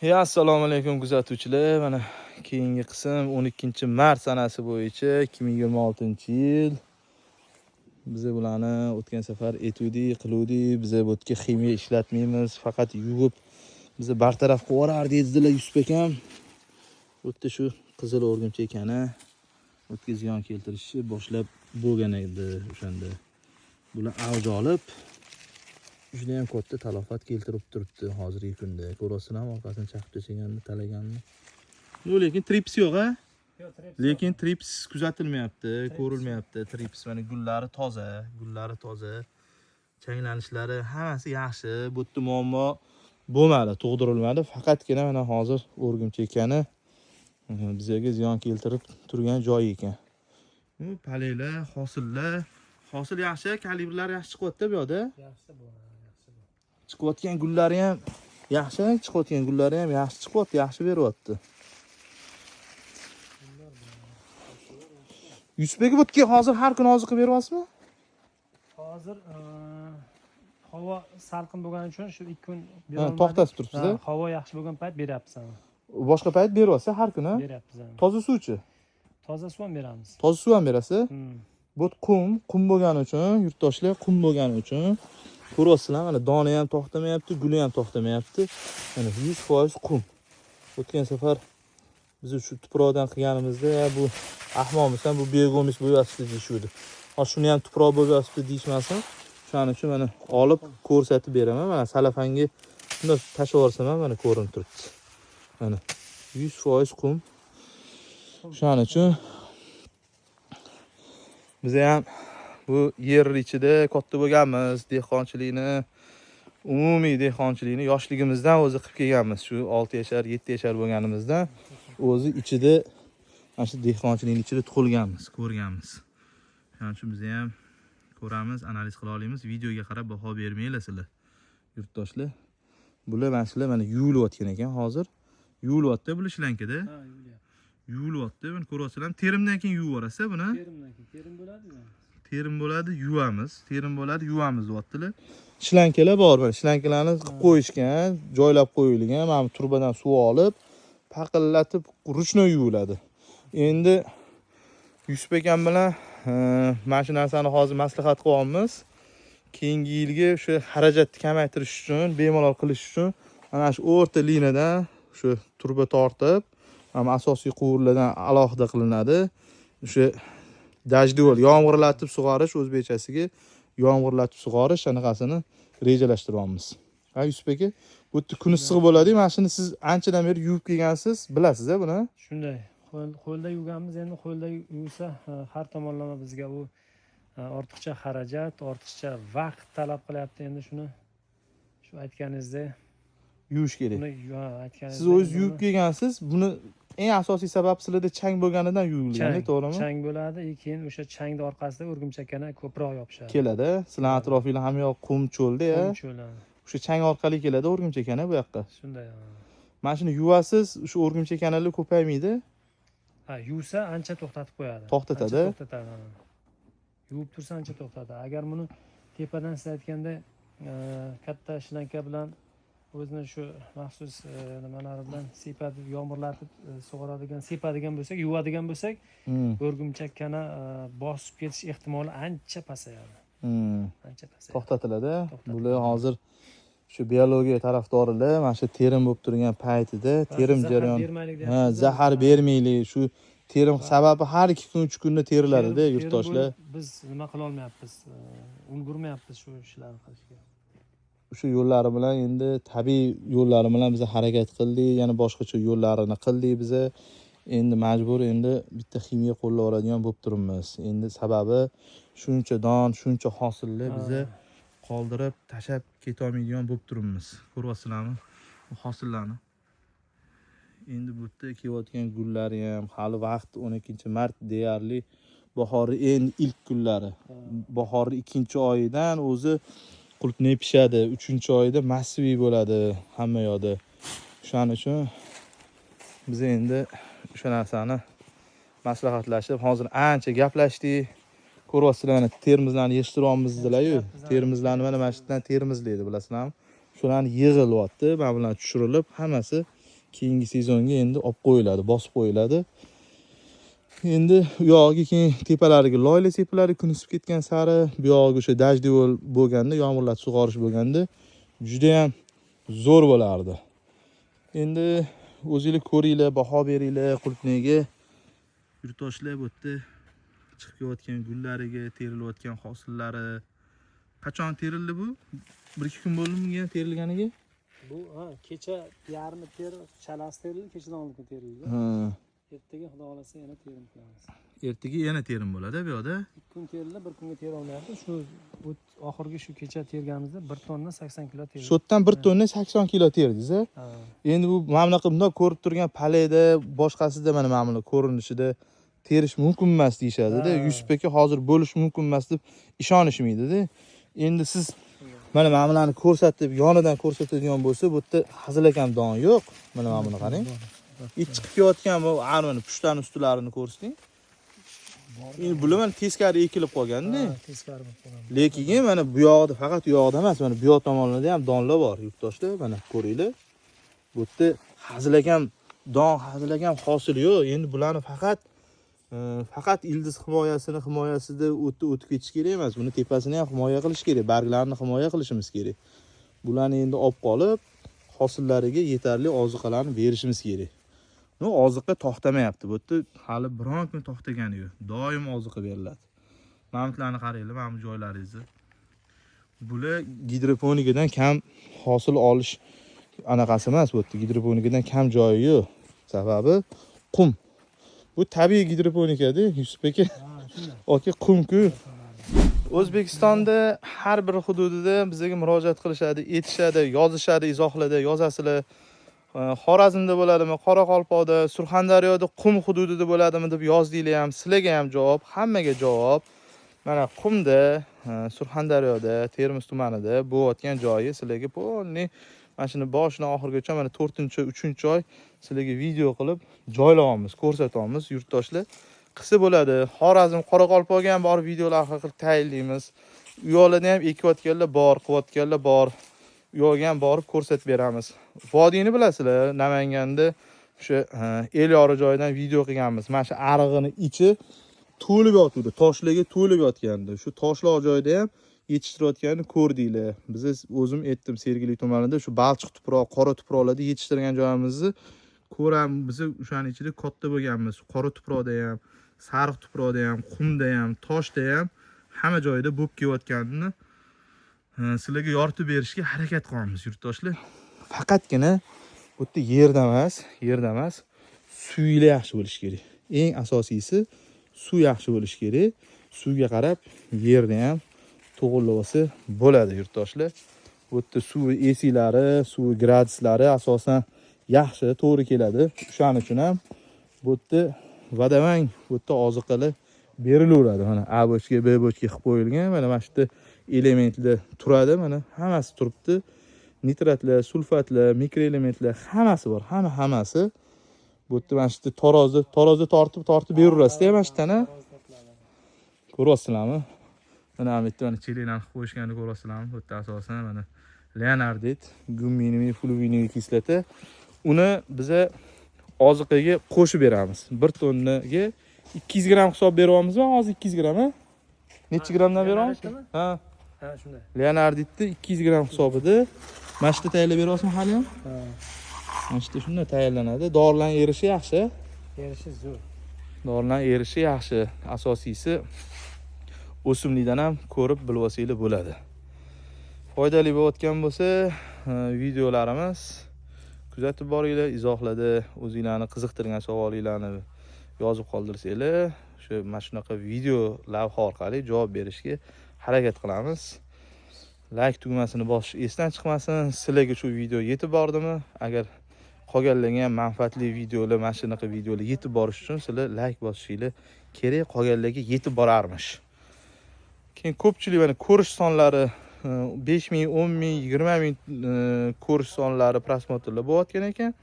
Assalomu alaykum kuzatuvchilar. Mana keyingi qism 12-mart sanasi bo'yicha 2026-yil. Biz bularni o'tgan safar etuvdik, qiluvdik. Biz bu yerga ximiya ishlatmaymiz, faqat yuvib biz bartaraf qilib yuborardik dedilar Yusuf akam. Bu yerda shu qizil o'rgimchak ekani o'tga ziyon keltirishni boshlab bo'lgan edi o'shanda. Bular avj olib juda ham katta talofat keltirib turibdi hozirgi kunda. Ko'rasizlar, orqasini chaqib tashlaganini, talaganini. Lekin trips yo'q a? Yo'q, trips. Lekin trips kuzatilmayapti, ko'rilmayapti. Trips mana gullari toza, changlanishlari hammasi yaxshi. Bu yerda muammo bo'lmadi, tug'dirilmadi. Faqatgina mana hozir o'rgimchak ekani bizga ziyon keltirib turgan joyi ekan. Bu paleylar, hosil yaxshi, kalibrlar yaxshi chiqyapti bu yoqda. Yaxshi bu. Chiqayotgan gullari ham yaxshi, yaxshi beryapti. Yusufbek o'tga hozir har kuni oziq qilib beryapsizmi? Hozir havo salqin bo'lgani uchun shu 2 kun berolmadik. To'xtatib turibsiz-da. Havo yaxshi bo'lgan payt beryapmiz. Boshqa payt beryapsiz har kuni? Beryapmiz. Toza suvchi? Toza suv ham beramiz. Toza suv ham berasiz? Bu qum bo'lgani uchun, yurtdoshlar qum bo'lgani uchun ko'ryapsizlar, mana dona ham to'xtamayapti, guli ham to'xtamayapti. Mana 100% qum. O'tgan safar biz shu tuproqdan qilganimizda bu ahmoqmisan, bu bego'mish bo'lyapti deyishdi. Hozir shuni ham tuproq bo'lyapti deyishmasin. Shuning uchun mana olib ko'rsatib beraman. Mana salafanga shunda tashlab yuborsam ham mana ko'rinib turibdi. Mana 100% qum. Shuning uchun biz ham bu yer ichida katta bo'lganmiz, umumiy dehqonchilikni yoshligimizdan o'zi qilib kelganmiz. Shu 6 yashar, 7 yashar bo'lganimizdan o'zi ichida mana shu dehqonchilikning ichida tug'ilganmiz, ko'rganmiz. Shuning uchun biz ham ko'ramiz, analiz qila olamiz. Videoga qarab baho bermanglar sizlar, yurtdoshlar. Bular mana yuvilayotgan ekan hozir. Yuvilyapti bular shlankada. Ha, yuvilyapti. Yuvilyapti. Mana ko'ryapsizlar, terimdan keyin yuvib yuborasiz buni. Terimdan keyin terim bo'ladimi? Terim bo'ladi, yuvamiz. Terim bo'ladi, yuvamiz deyaptilar. Shlankalar bor, mana shlankalarni qilib qo'yishgan, joylab qo'yilgan. Mana turbadan suv olib, paqillatib ruchnoy yuviladi. Endi Yusuf akam bilan mana shu narsani hozir maslahat qilyapmiz. Keyingi yilga o'sha xarajatni kamaytirish uchun, bemalol qilish uchun mana shu o'rta liniyadan shu turba tortib, mana asosiy quvurlardan alohida qilinadi. O'sha dajdivol yomg'irlatib sug'orish, o'zbekchasiga yomg'irlatib sug'orish anaqasini rejalashtiryapmiz. Ha Yusuf aka, bu yerda kun issiq bo'ladi. Mana shuni siz anchadan beri yuvib kelgansiz, bilasiz-a buni? Shunday. Qo'lda yuvganmiz, endi qo'lda yuvsa har tomonlama bizga u ortiqcha xarajat, ortiqcha vaqt talab qilyapti. Endi shuni shu aytganingizdek Yuvish kerak. buni aytganingizdek Siz o'zingiz yuvib kelgansiz. Buni eng asosiy sabab sizlarda chang bo'lganidan yuvilgan, to'g'rimi? Chang bo'ladi, keyin o'sha changning orqasida o'rgimchakkani ko'proq yopishadi. Keladi. Sizlar atrofinglar ham yoq qum cho'lda-ya. Qum cho'ladi. O'sha chang orqali keladi o'rgimchakkani bu yoqqa. Shunday. Mana shuni yuvasiz, o'sha o'rgimchakkanalar ko'paymaydi. Ha, yuvsa ancha to'xtatib qo'yadi. To'xtatadi. Yuvib tursa ancha to'xtatadi. Agar buni tepadan siz aytganda katta shlanka bilan o'zini shu maxsus nimalari bilan sepadi, yomg'irlatib sepadigan bo'lsak, yuvadigan bo'lsak, o'rgimchakkani bosib ketish ehtimoli ancha pasayadi. Ancha pasayadi. To'xtatiladi. Bular hozir shu biologiya tarafdorilar mana shu terim bo'lib turgan paytida terim jarayoni, zahar bermaylik. Shu terim sababi har 2 kun 3 kunda terilarida yurtdoshlar. Biz nima qila olmayapmiz, ulgurmayapmiz shu ishlarni qilishga. O'sha yo'llari bilan endi tabiiy yo'llari bilan biz harakat qildik, yana boshqacha yo'llarini qildik biz. Endi majbur bitta ximiya qo'llab oladigan bo'lib turibmiz. Endi sababi shuncha don, shuncha hosilni biz qoldirib, tashab keta olmaydigan bo'lib turibmiz. Ko'ryapsizlarmi? Bu hosillarni. Endi bu yerda kelayotgan gullari ham hali vaqt 12-mart deyarli bahori endi ilk kunlari. Bahori 2-oyidan o'zi qulupnay pishadi, 3-oyda massiviy bo'ladi hamma yoqda. Shuning uchun biz endi o'sha narsani maslahatlashib, hozir ancha gaplashdik. Ko'ryapsizlar, mana termizlarni yig'ishtiryapmiz dedilar-yu. Termizlarni mana shu yerdan termizlaydi, bilasizlarmi? Shularni yig'ilyapti, mana bular tushirilib, hammasi keyingi sezonga endi olib qo'yiladi, bosib qo'yiladi. Endi u yog'iga keyin tepalariga loyla sepiladi, kun isib ketgan sari, bu yog'iga o'sha dajdi bo'lganda, yomg'irlar sug'orish bo'lganda juda ham zo'r bo'lardi. Endi o'zingizlar ko'ringlar, baho beringlar qulupnayga. Yurtdoshlar bu yerda chiqib kelayotgan gullariga, terilayotgan hosillari. Qachon terildi bu? 1-2 kun bo'ldimi terilganiga? Bu kecha yarmi chalasi terildi, kechadan oldin terildi. Ertaga xudo xolasa yana terim qilamiz. Ertaga yana terim bo'ladi bu yoqda. 2 kun terildi, 1 kunga tera olmayapti. Shu oxirgi shu kecha terganimizda 1 tonna 80 kilo terildi. Shu yerdan 1 tonna 80 kilo terdingiz a? Endi bu mana bunaqa bundoq ko'rib turgan paleda, boshqasida mana bunaqa ko'rinishida terish mumkin emas deyshadi-da. Yusuf aka hozir bo'lish mumkin emas deb ishonishmaydi-da. Endi siz mana bularni ko'rsatib, yonidan ko'rsatadigan bo'lsa, bu yerda hazilakam don yo'q. Mana buni qarang. Ich chiqib kelayotgan bu armani pushtaning ustlarini ko'rsiting. Endi bular mana teskari ekilib qolganda. Teskari bo'lib qolgan. Lekin mana bu yoqda, faqat u yoqda emas, mana bu yoq tomonlarda ham donlar bor, yurtdoshlar. Mana ko'ringlar. Bu yerda hazilakam don, hazilakam hosil yo'q. Endi bularni faqat ildiz himoyasida o'tib ketish kerak emas. Buni tepasini ham himoya qilish kerak, barglarini himoya qilishimiz kerak. Bularni endi olib qolib, hosillariga yetarli oziqalarni berishimiz kerak. Oziqa to'xtamayapti. Bu yerda hali biron kun to'xtagani yo'q. Doim oziqa beriladi. Mamutlarni qaranglar, mana bu joylaringizni. Bular gidroponikadan kam hosil olish anaqasi emas, bu yerda gidroponikadan kam joyi yo'q. Sababi qum. Bu tabiiy gidroponikada, Yusuf aka. Oke, qum-ku. O'zbekistonda har bir hududida bizga murojaat qilishadi, etishadi, yozishadi, izohlarda yozasizlar. Xorazmda bo'ladimi, Qoraqalpoqda, Surxondaryoda qum hududida bo'ladimi deb yozdinglar ham, sizlarga ham javob, hammaga javob. Mana qumda, Surxondaryoda, Termiz tumanida bo'layotgan joyi sizlarga polni mana shuni boshidan oxirigacha mana 4-3-oy sizlarga video qilib joylaymiz, ko'rsatamiz yurtdoshlar. Qilsa bo'ladi. Xorazm, Qoraqalpoqga ham bor videolar qilib tayinlaymiz. U yoqlarda ham ekayotganlar bor, qilayotganlar bor. U yoqqa ham borib ko'rsatib beramiz. Vodiyni bilasizlar, Namanganda o'sha Elyor joyidan video qilganmiz. Mana shu arig'ini ichi to'lib yotibdi, toshlarga to'lib yotgandi. Shu toshlar joyida ham yetishtirayotganini ko'rdinglar. Biz o'zim etdim Sergeli tumanida shu balchiq tuproq, qora tuproqlarda yetishtirgan joyimizni ko'ramiz. Biz o'shaning ichida katta bo'lganmiz. Qora tuproqda ham, sariq tuproqda ham, qumda ham, toshda ham hamma joyda bo'lib kelayotganini sizlarga yoritib berishga harakat qilamiz yurtdoshlar. Faqatgina bu yerda emas, suvli yaxshi bo'lish kerak. Eng asosiysi suv yaxshi bo'lish kerak. Suvga qarab yerda ham to'g'rilab olsa bo'ladi yurtdoshlar. Bu yerda suv esiklari, suv gradislari asosan yaxshi, to'g'ri keladi. Shuning uchun ham bu yerda vadamang, bu yerda oziqalar berilaveradi. Mana A bochka, B bochka qilib qo'yilgan. Mana mana shu elementlar turadi, mana hammasi turibdi. Nitratlar, sulfatlar, mikroelementlar hammasi bor, hammasi. Bu yerda mana shu tarozda tortib beraverasiz-da mana shu tana. Ko'ryapsizlarmi? Mana bu yerda mana cheliklarni qilib qo'yishganini ko'ryapsizlarmi? Bu yerda asosan mana leonardit, guminiy, fluoriniy kislota. Uni biz oziqaga qo'shib beramiz. 1 tonnaga 200 gram hisob beryapmizmi? Hozir 200 gram, ha? Necha gramdan beryapmiz? Ha, shunday. Leonarditni 200 gram hisobida mana shu tayyorlab beryapsizmi hali ham? Ha. Mana shu shunday tayyorlanadi. Dorilarning erishi yaxshi. Erishi zo'r. Dorilarning erishi yaxshi. Asosiysi o'simlikdan ham ko'rib bilib olsanglar bo'ladi. Foydali bo'layotgan bo'lsa, videolarimiz kuzatib boringlar, izohlarda o'zingizlarni qiziqtirgan savolinglarni yozib qoldirsanglar, shu mana shunaqa video lavha orqali javob berishga harakat qilamiz. Like tugmasini bosish esdan chiqmasin. Sizlarga shu video yetib bordimi? Agar qolganlarga ham manfaatli videolar, mana shunaqa videolar yetib borish uchun sizlar like bosishinglar kerak, qolganlarga yetib borarmish. Keyin ko'pchilik mana ko'rish sonlari 5000, 10000, 20000 ko'rish sonlari, prosmotrlar bo'layotgan ekan.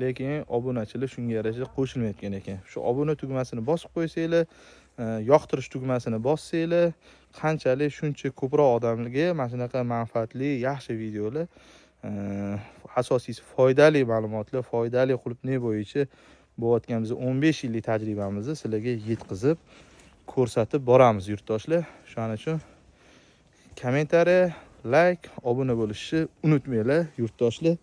Lekin obunachilar shunga yarasha qo'shilmayotgan ekan. Shu obuna tugmasini bosib qo'ysanglar, yoqtirish tugmasini bossanglar, qanchalik shuncha ko'proq odamlarga mana shunaqa manfaatli, yaxshi videolar asosiysi foydali ma'lumotlar, foydali qulupnay bo'yicha bo'layotgan biz 15 yillik tajribamizni sizlarga yetkazib ko'rsatib boramiz yurtdoshlar. Shuning uchun kommentariya, like, obuna bo'lishni unutmanglar yurtdoshlar.